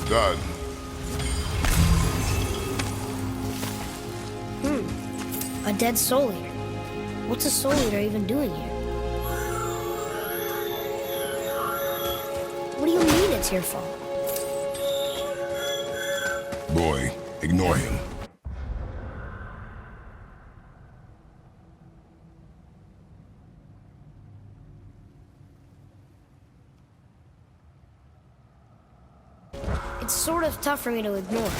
Done. A dead soul eater. What's a soul eater even doing here? What do you mean it's your fault? Boy, ignore him. It's sort of tough for me to ignore.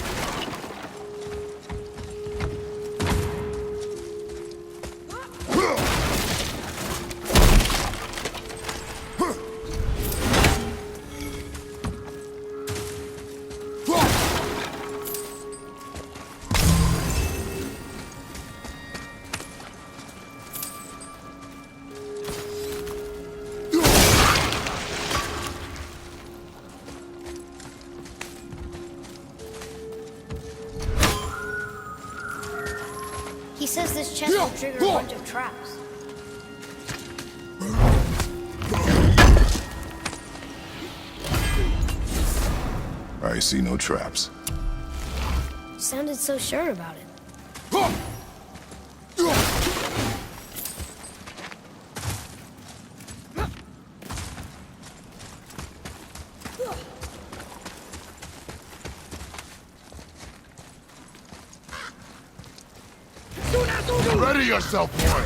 He says this chest will trigger a bunch of traps. I see no traps. Sounded so sure about it. Ready yourself, boy!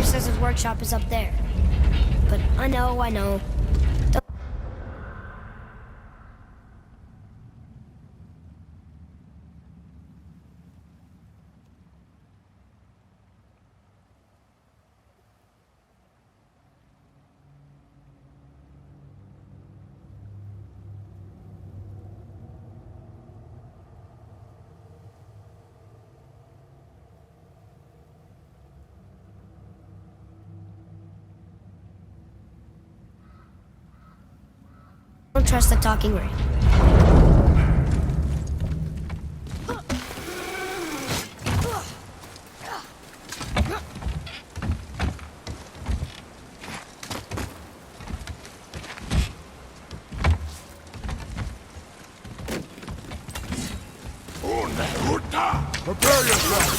Says his workshop is up there. But I know. trust the talking ring. Prepare yourself!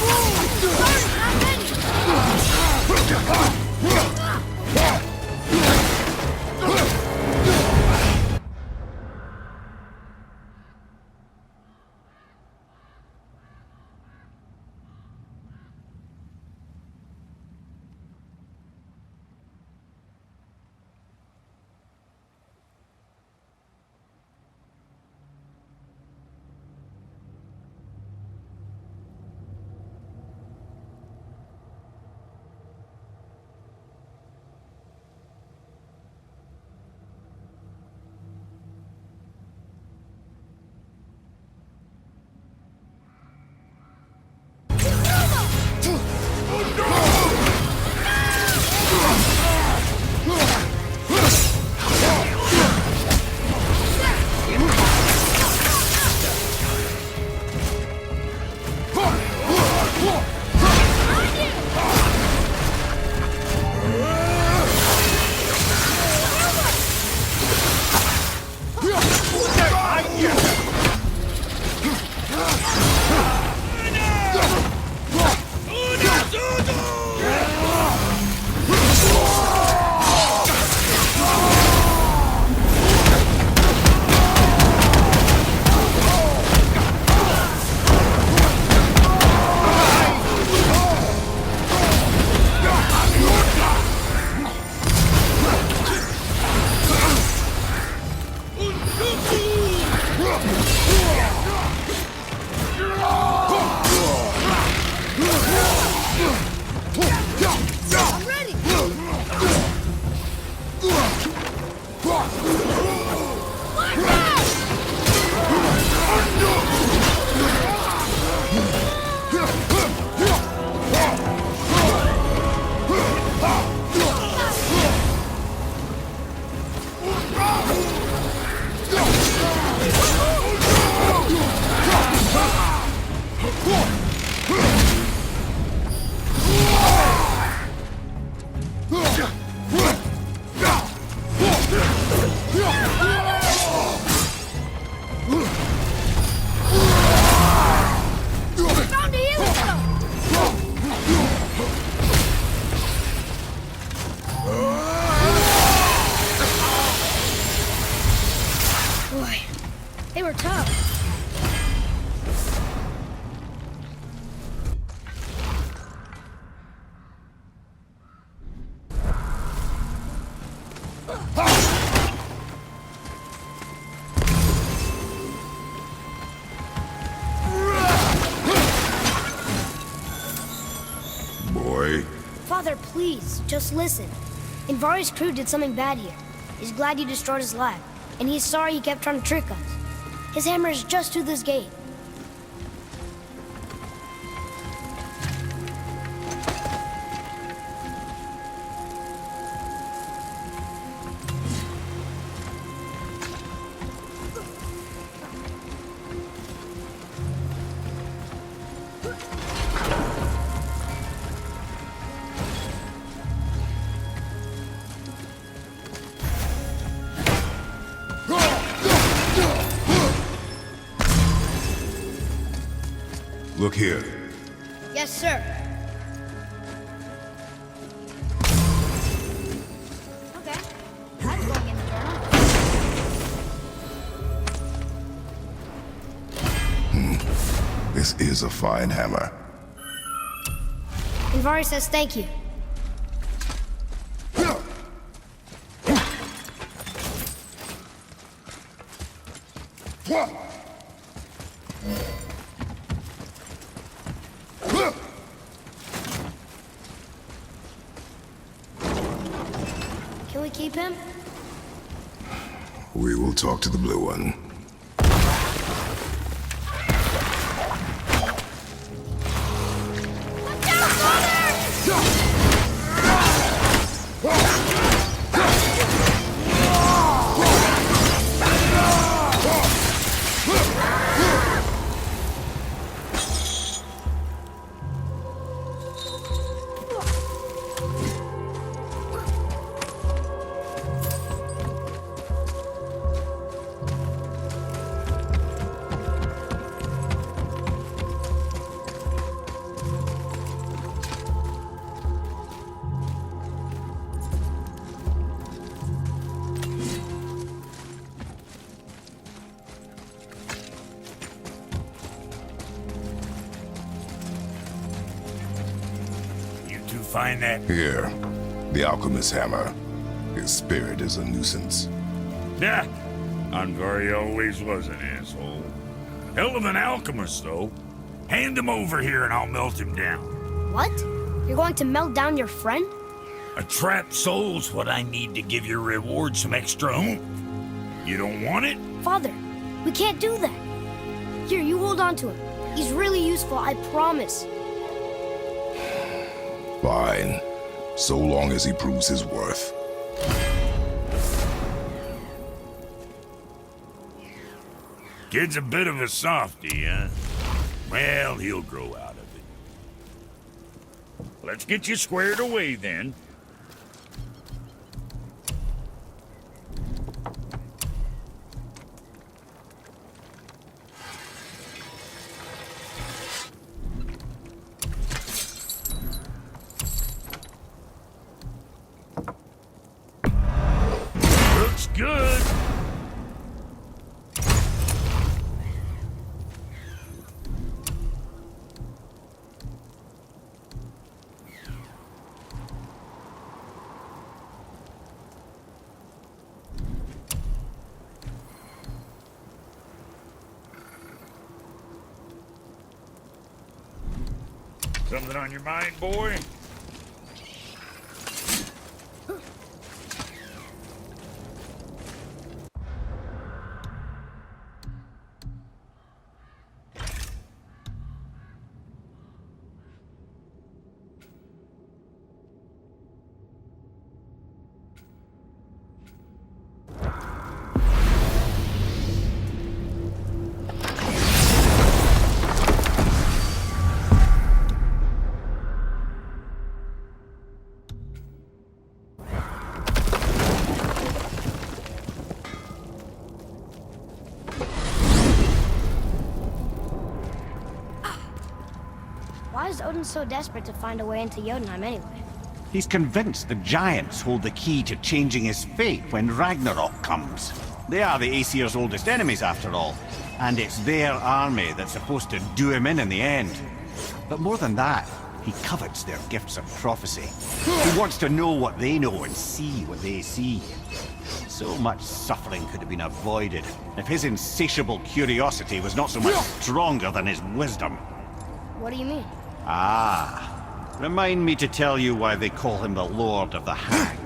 Boy, they were tough. Boy. Father, please, just listen. Invari's crew did something bad here. He's glad you destroyed his lab, and he's sorry he kept trying to trick us. His hammer is just through this gate. Look here. Yes, sir. Okay. That's going in the journal. This is a fine hammer. Invari says thank you. Can we keep him? We will talk to the blue one. Watch out, Father! find that? Here, the alchemist's hammer. His spirit is a nuisance. Yeah, Andvari always was an asshole. Hell of an alchemist, though. Hand him over here and I'll melt him down. What? You're going to melt down your friend? A trapped soul's what I need to give your reward some extra oomph. You don't want it? Father, we can't do that. Here, you hold on to him. He's really useful, I promise. Fine. So long as he proves his worth. Kid's a bit of a softie, huh? Well, he'll grow out of it. Let's get you squared away, then. Looks good. Something on your mind, boy? Why is Odin so desperate to find a way into Jotunheim anyway? He's convinced the Giants hold the key to changing his fate when Ragnarok comes. They are the Aesir's oldest enemies, after all, and it's their army that's supposed to do him in the end. But more than that, he covets their gifts of prophecy. He wants to know what they know and see what they see. So much suffering could have been avoided if his insatiable curiosity was not so much stronger than his wisdom. What do you mean? Ah, remind me to tell you why they call him the Lord of the Hanged.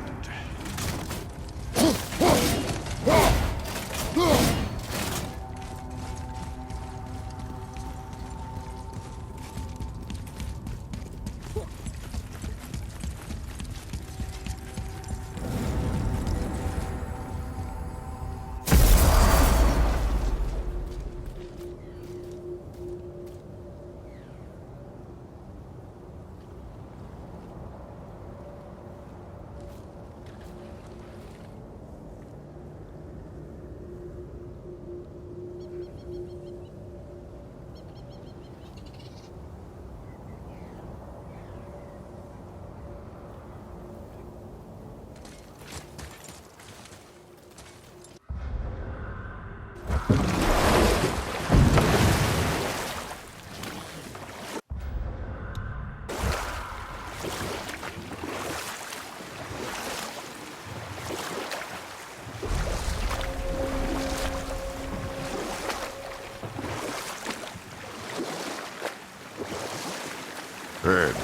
Ed,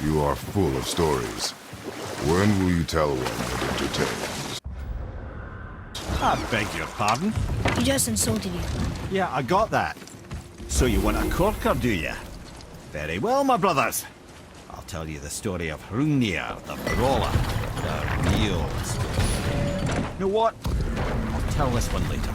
you are full of stories. When will you tell one that entertains? I beg your pardon? He just insulted you. Yeah, I got that. So you want a corker, do you? Very well, my brothers. I'll tell you the story of Hrungnir, the brawler. The real story. You know what? I'll tell this one later.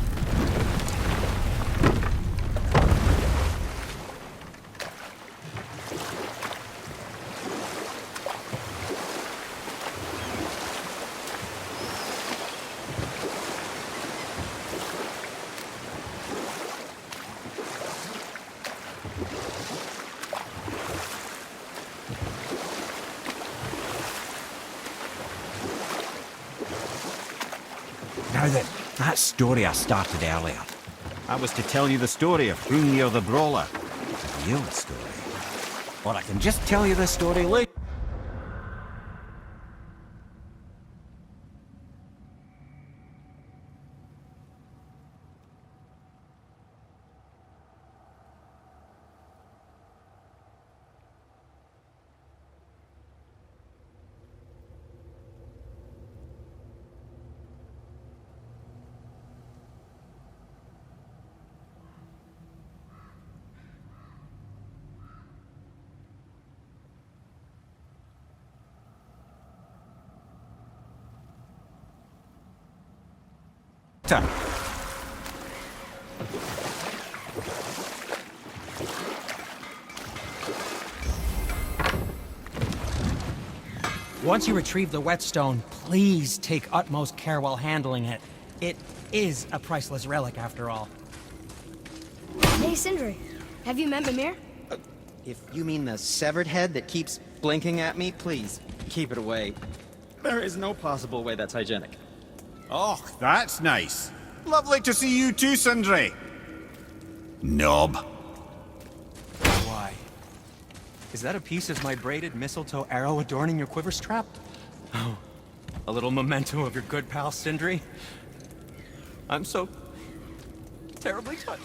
Now then, that story I started earlier. I was to tell you the story of Hrungnir the Brawler. The real story. Or I can just tell you the story later. Once you retrieve the whetstone, please take utmost care while handling it. It is a priceless relic, after all. Hey, Sindri. Have you met Mimir? If you mean the severed head that keeps blinking at me, please, keep it away. There is no possible way that's hygienic. Oh, that's nice. Lovely to see you too, Sindri. Knob. Why? Is that a piece of my braided mistletoe arrow adorning your quiver strap? Oh, a little memento of your good pal, Sindri? I'm so terribly touched.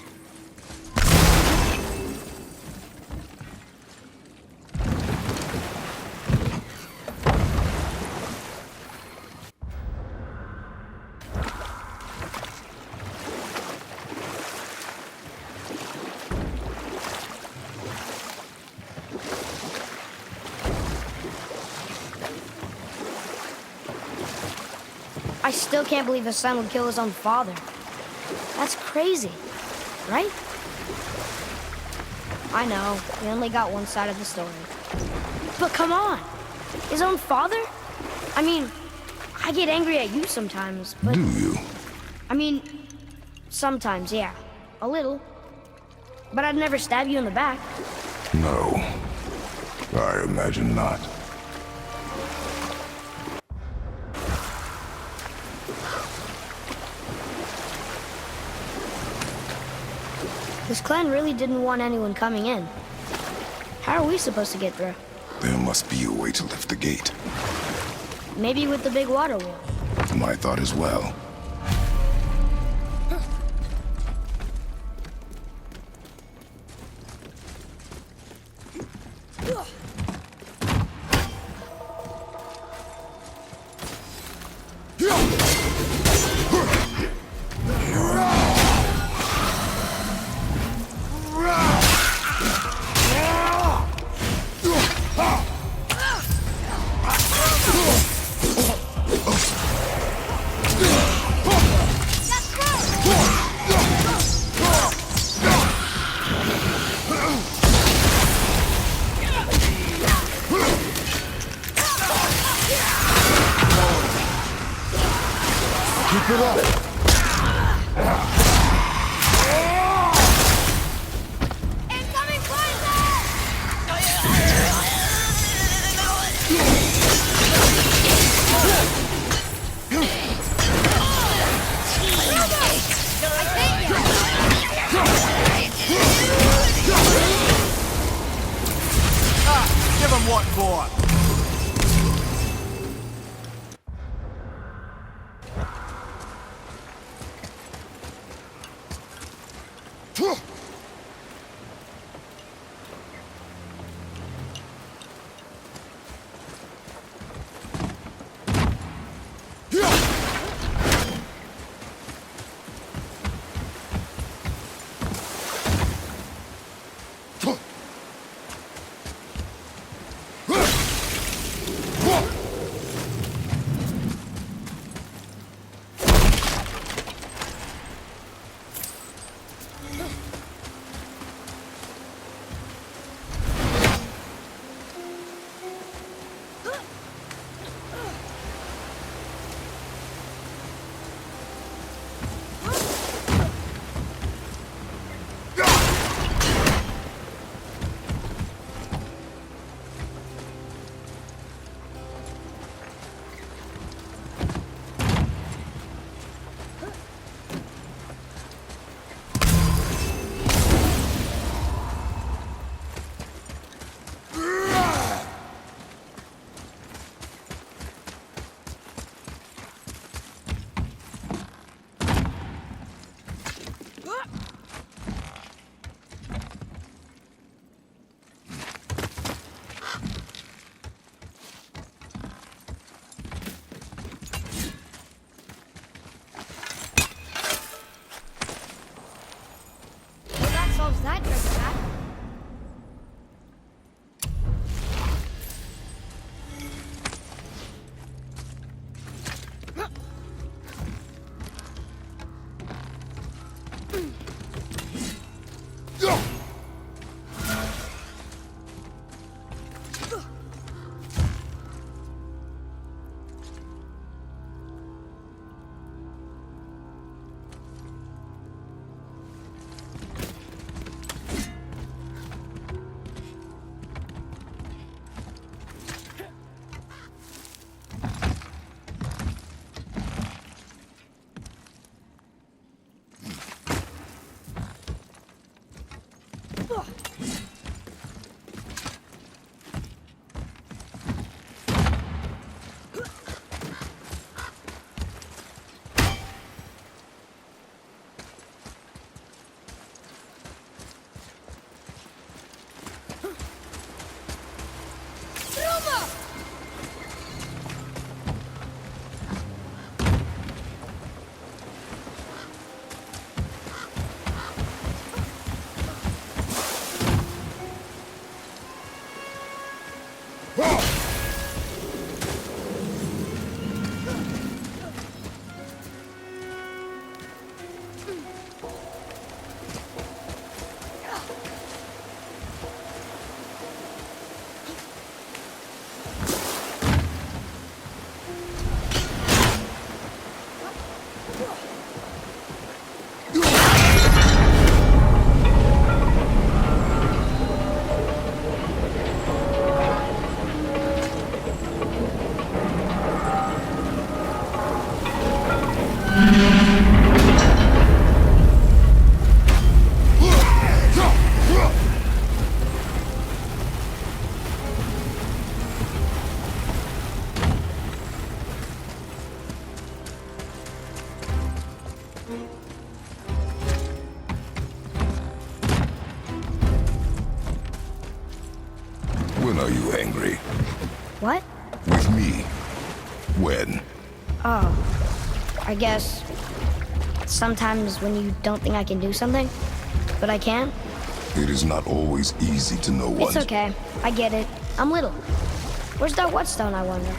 I still can't believe his son would kill his own father. That's crazy, right? I know, we only got one side of the story. But come on, his own father? I mean, I get angry at you sometimes, but... Do you? I mean, sometimes, yeah. A little. But I'd never stab you in the back. No. I imagine not. This clan really didn't want anyone coming in. How are we supposed to get through? There must be a way to lift the gate. Maybe with the big water wheel. My thought as well. Keep it up! Incoming closer! Give him what for? When are you angry? What? With me. When? Oh, I guess sometimes when you don't think I can do something, but I can. It is not always easy to know what. It's okay. I get it. I'm little. Where's that whetstone, I wonder?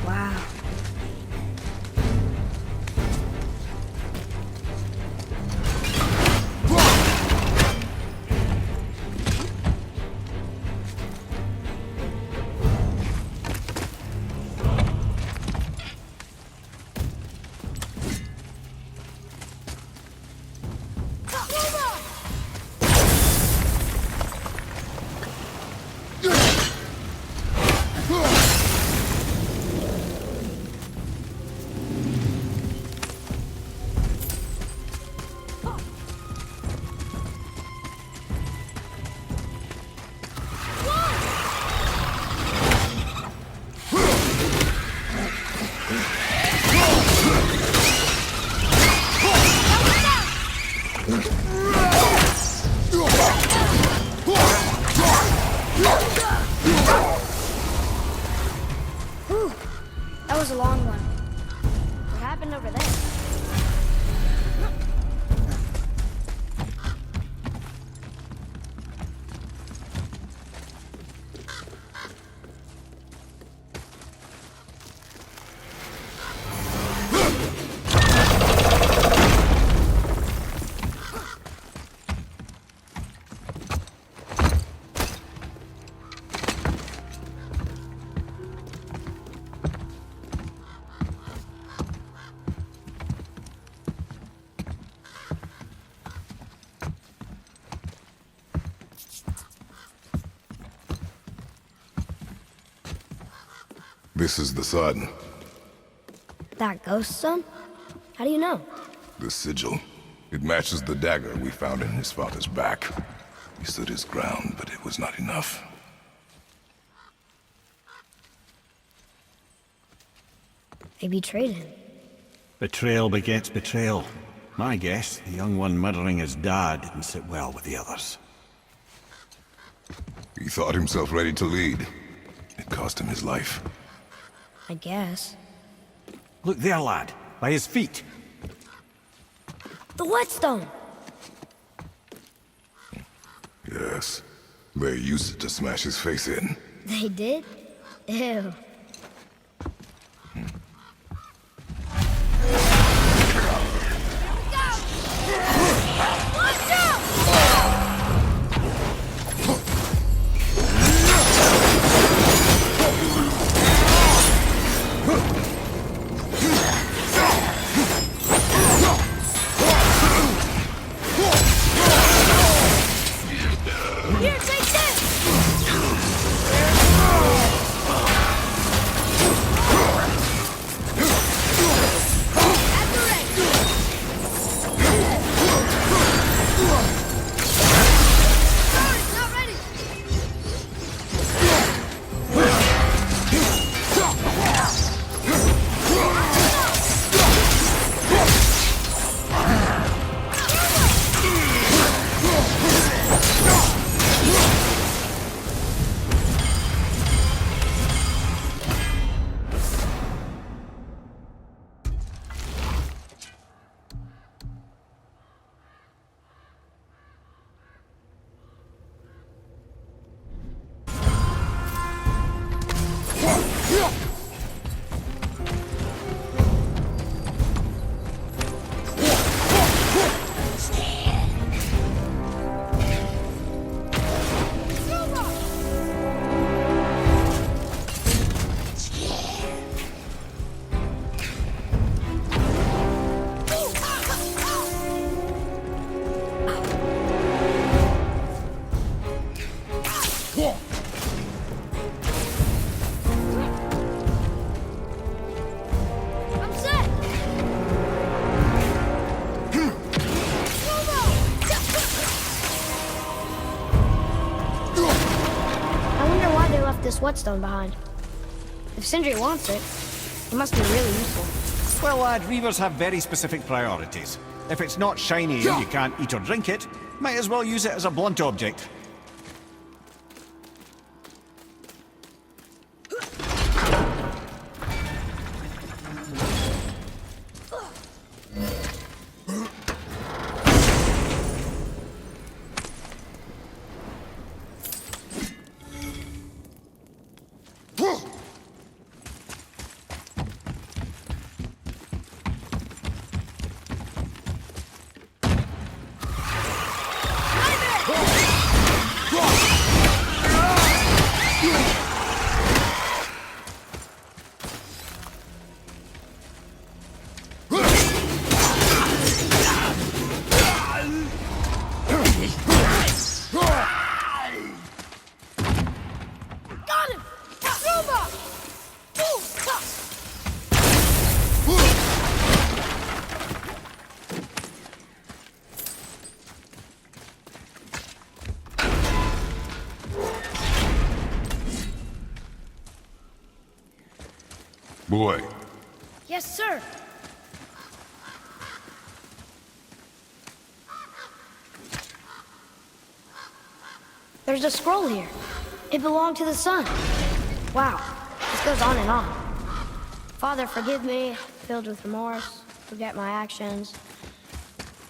Wow. Whew, that was a long one. What happened over there? This is the sun. That ghost son? How do you know? The sigil. It matches the dagger we found in his father's back. He stood his ground, but it was not enough. They betrayed him. Betrayal begets betrayal. My guess, the young one murdering his dad didn't sit well with the others. He thought himself ready to lead. It cost him his life. I guess. Look there, lad. By his feet. The whetstone! Yes. They used it to smash his face in. They did? Ew. Here, take this! whetstone behind. If Sindri wants it, it must be really useful. Well, lad, reavers have very specific priorities. If it's not shiny and you can't eat or drink it, might as well use it as a blunt object. Got him! Ruma! Boy, Yes, sir. There's a scroll here. It belonged to the sun. Wow, this goes on and on. Father, forgive me, filled with remorse, forget my actions.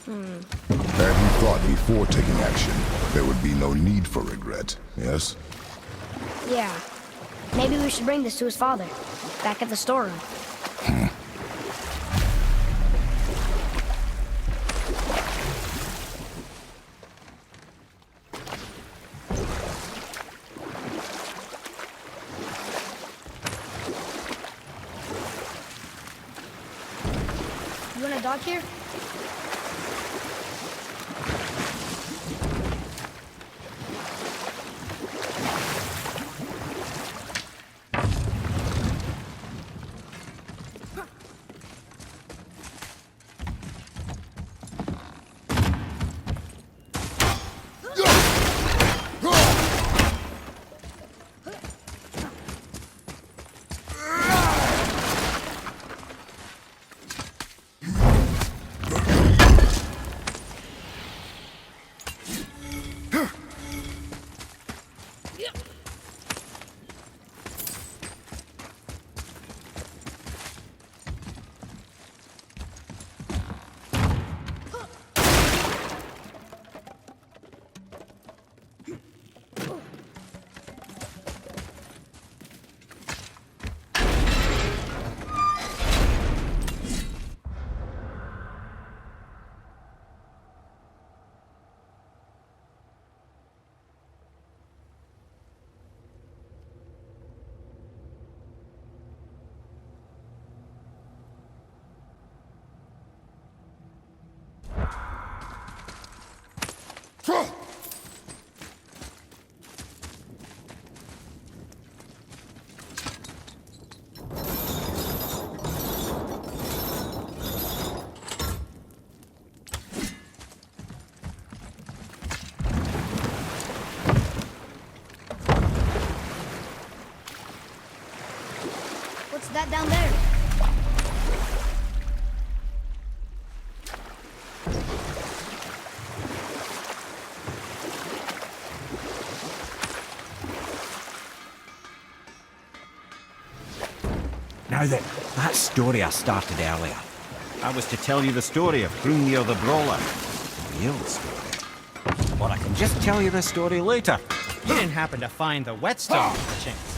had you thought before taking action, there would be no need for regret, yes? Yeah, maybe we should bring this to his father, back at the storeroom. You want a dock here? What's that down there? Now then, that story I started earlier. I was to tell you the story of Hrungnir the Brawler. The real story. Or I can just tell you the story later. You didn't happen to find the whetstone, perchance.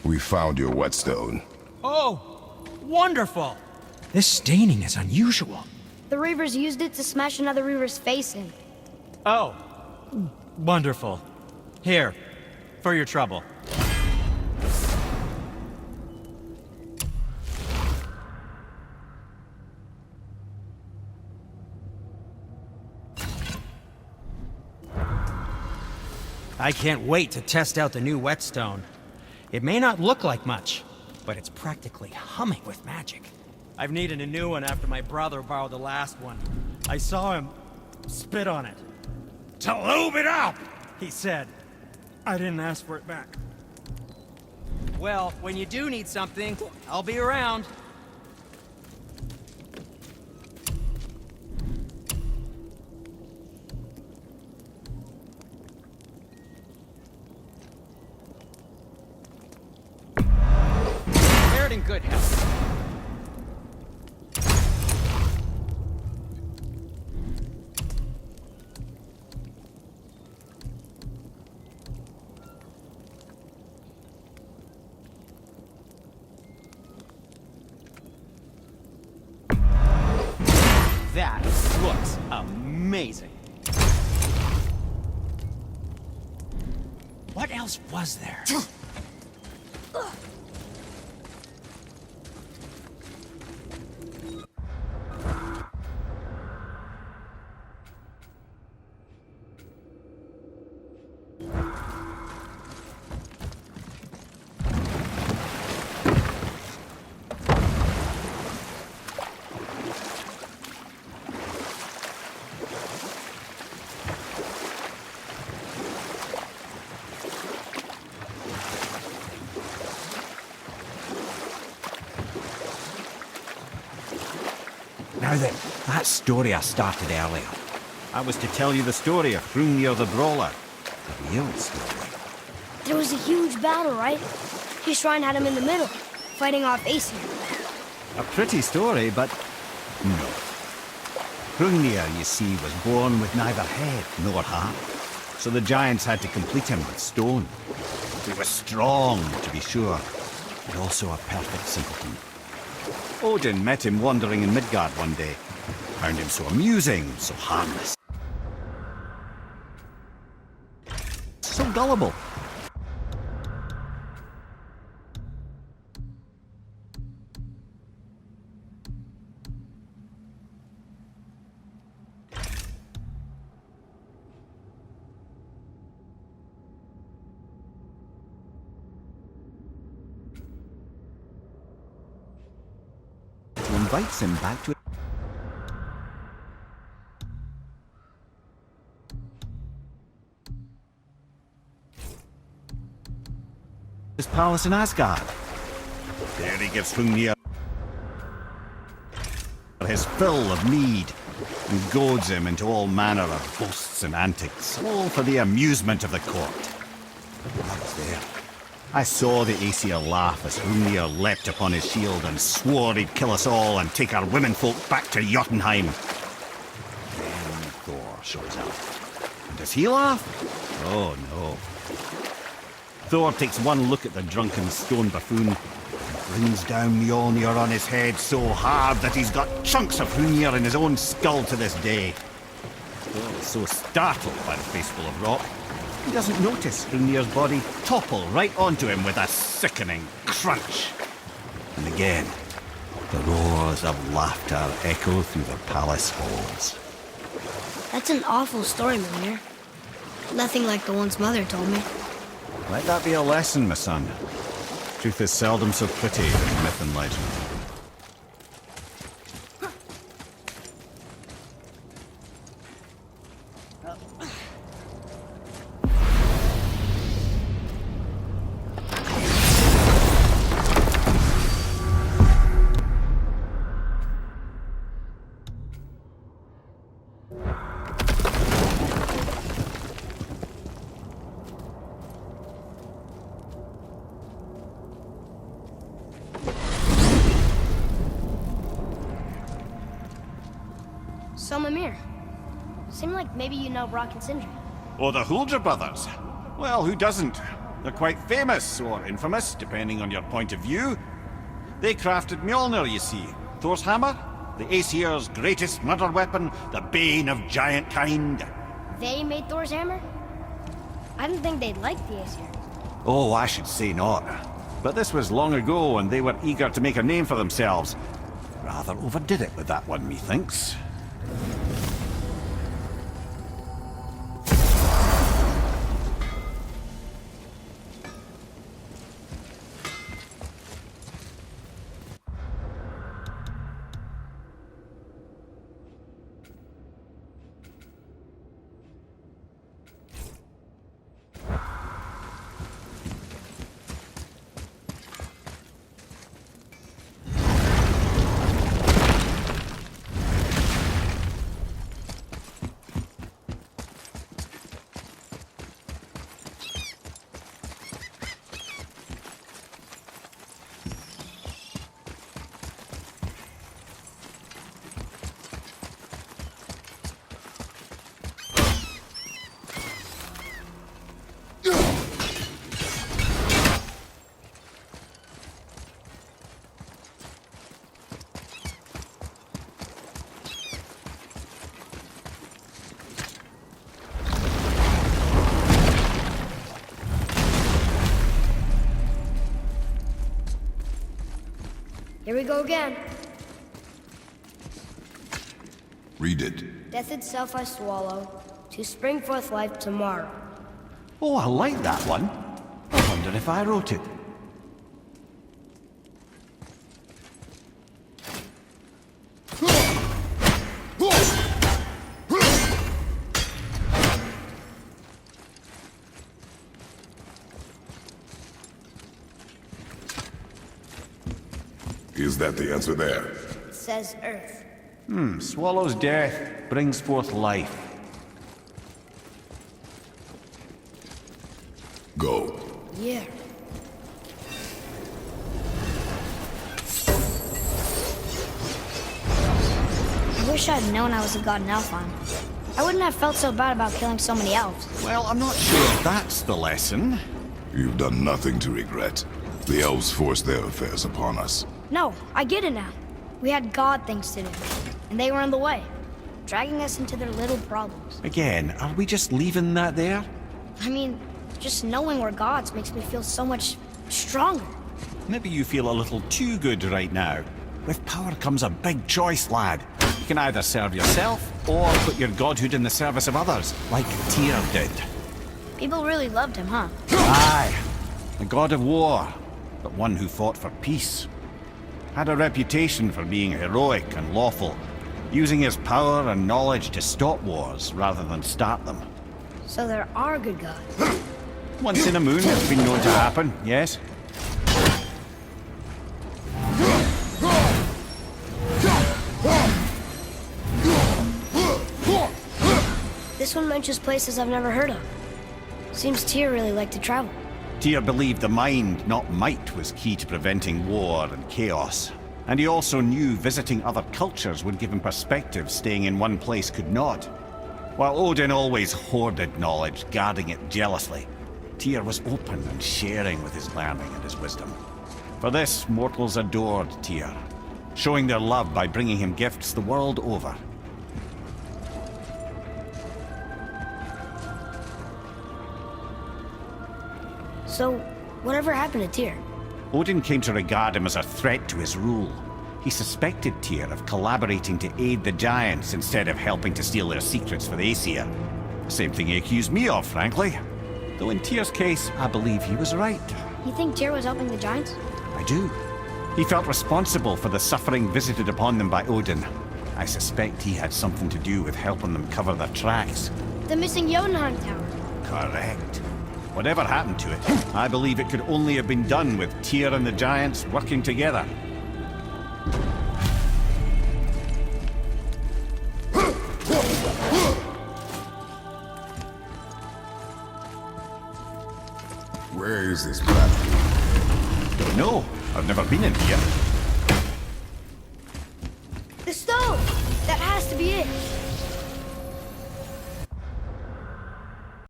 We found your whetstone. Oh, wonderful! This staining is unusual. The Reavers used it to smash another Reaver's face in. Oh, wonderful. Here, for your trouble. I can't wait to test out the new whetstone. It may not look like much, but it's practically humming with magic. I've needed a new one after my brother borrowed the last one. I saw him spit on it. To lube it up! He said. I didn't ask for it back. Well, when you do need something, I'll be around. Bear it in good health. That looks amazing. What else was there? Now then, that story I started earlier. I was to tell you the story of Hrungnir the Brawler. The real story. There was a huge battle, right? His shrine had him in the middle, fighting off Aesir. A pretty story, but no. Hrungnir, you see, was born with neither head nor heart. So the giants had to complete him with stone. He was strong, to be sure, but also a perfect simpleton. Odin met him wandering in Midgard one day. Found him so amusing, so harmless. So gullible. Invites him back to his palace in Asgard. There he gives Hrungnir his fill of mead and goads him into all manner of boasts and antics, all for the amusement of the court. I was there. I saw the Aesir laugh as Hrungnir leapt upon his shield and swore he'd kill us all and take our womenfolk back to Jotunheim. Then Thor shows up. And does he laugh? Oh no. Thor takes one look at the drunken stone buffoon and brings down Mjolnir on his head so hard that he's got chunks of Hrungnir in his own skull to this day. Thor is so startled by the face full of rock, he doesn't notice Hrungnir's body topple right onto him with a sickening crunch. And again, the roars of laughter echo through the palace halls. That's an awful story, Mimir. Nothing like the ones Mother told me. Let that be a lesson, my son. Truth is seldom so pretty as myth and legend. So, Mimir, seemed like maybe you know Brock and Sindri. Or the Huldra brothers. Well, who doesn't? They're quite famous, or infamous, depending on your point of view. They crafted Mjolnir, you see. Thor's hammer, the Aesir's greatest murder weapon, the bane of giant kind. They made Thor's hammer? I didn't think they'd like the Aesir. Oh, I should say not. But this was long ago, and they were eager to make a name for themselves. Rather overdid it with that one, methinks. Here we go again. Read it. Death itself I swallow, to spring forth life tomorrow. Oh, I like that one. I wonder if I wrote it. Is that the answer there? It says Earth. Swallows death, brings forth life. Go. Yeah. I wish I'd known I was a god in Alfheim. I wouldn't have felt so bad about killing so many elves. Well, I'm not sure that's the lesson. You've done nothing to regret. The elves forced their affairs upon us. No, I get it now. We had god things to do, and they were in the way, dragging us into their little problems. Again, are we just leaving that there? I mean, just knowing we're gods makes me feel so much stronger. Maybe you feel a little too good right now. With power comes a big choice, lad. You can either serve yourself, or put your godhood in the service of others, like Tyr did. People really loved him, huh? Aye, a god of war, but one who fought for peace. Had a reputation for being heroic and lawful, using his power and knowledge to stop wars rather than start them. So there are good gods. Once in a moon, it's been known to happen, yes? This one mentions places I've never heard of. Seems Tyr really liked to travel. Tyr believed the mind, not might, was key to preventing war and chaos. And he also knew visiting other cultures would give him perspective staying in one place could not. While Odin always hoarded knowledge, guarding it jealously, Tyr was open and sharing with his learning and his wisdom. For this, mortals adored Tyr, showing their love by bringing him gifts the world over. So, whatever happened to Tyr? Odin came to regard him as a threat to his rule. He suspected Tyr of collaborating to aid the Giants instead of helping to steal their secrets for the Aesir. Same thing he accused me of, frankly. Though in Tyr's case, I believe he was right. You think Tyr was helping the Giants? I do. He felt responsible for the suffering visited upon them by Odin. I suspect he had something to do with helping them cover their tracks. The missing Jotunheim Tower. Correct. Whatever happened to it, I believe it could only have been done with Tyr and the Giants working together. Where is this platform? Don't know. I've never been in here. The stone! That has to be it.